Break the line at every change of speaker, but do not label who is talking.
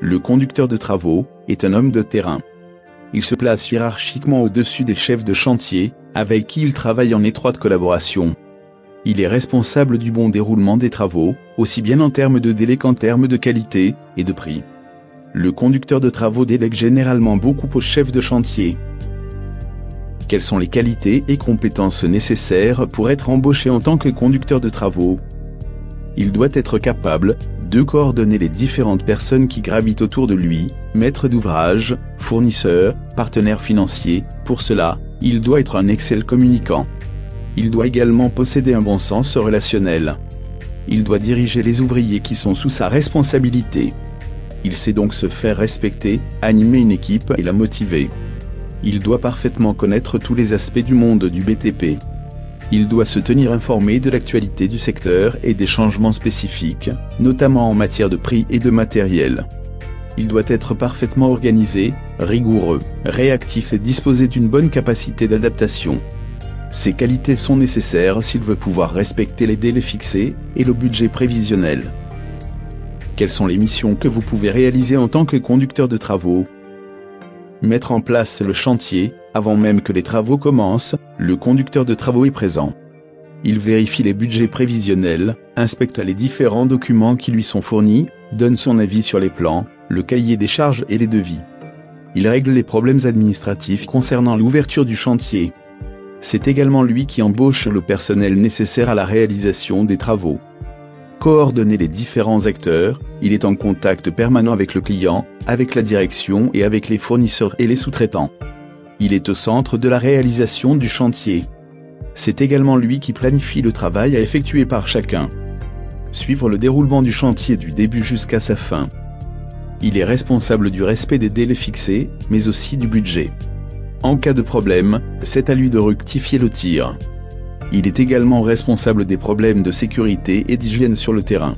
Le conducteur de travaux est un homme de terrain. Il se place hiérarchiquement au-dessus des chefs de chantier, avec qui il travaille en étroite collaboration. Il est responsable du bon déroulement des travaux, aussi bien en termes de délai qu'en termes de qualité et de prix. Le conducteur de travaux délègue généralement beaucoup aux chefs de chantier. Quelles sont les qualités et compétences nécessaires pour être embauché en tant que conducteur de travaux? Il doit être capable de coordonner les différentes personnes qui gravitent autour de lui, maître d'ouvrage, fournisseurs, partenaires financiers. Pour cela, il doit être un excellent communicant. Il doit également posséder un bon sens relationnel. Il doit diriger les ouvriers qui sont sous sa responsabilité. Il sait donc se faire respecter, animer une équipe et la motiver. Il doit parfaitement connaître tous les aspects du monde du BTP. Il doit se tenir informé de l'actualité du secteur et des changements spécifiques, notamment en matière de prix et de matériel. Il doit être parfaitement organisé, rigoureux, réactif et disposer d'une bonne capacité d'adaptation. Ces qualités sont nécessaires s'il veut pouvoir respecter les délais fixés et le budget prévisionnel. Quelles sont les missions que vous pouvez réaliser en tant que conducteur de travaux? Mettre en place le chantier. Avant même que les travaux commencent, le conducteur de travaux est présent. Il vérifie les budgets prévisionnels, inspecte les différents documents qui lui sont fournis, donne son avis sur les plans, le cahier des charges et les devis. Il règle les problèmes administratifs concernant l'ouverture du chantier. C'est également lui qui embauche le personnel nécessaire à la réalisation des travaux. Coordonner les différents acteurs, il est en contact permanent avec le client, avec la direction et avec les fournisseurs et les sous-traitants. Il est au centre de la réalisation du chantier. C'est également lui qui planifie le travail à effectuer par chacun. Suivre le déroulement du chantier du début jusqu'à sa fin. Il est responsable du respect des délais fixés, mais aussi du budget. En cas de problème, c'est à lui de rectifier le tir. Il est également responsable des problèmes de sécurité et d'hygiène sur le terrain.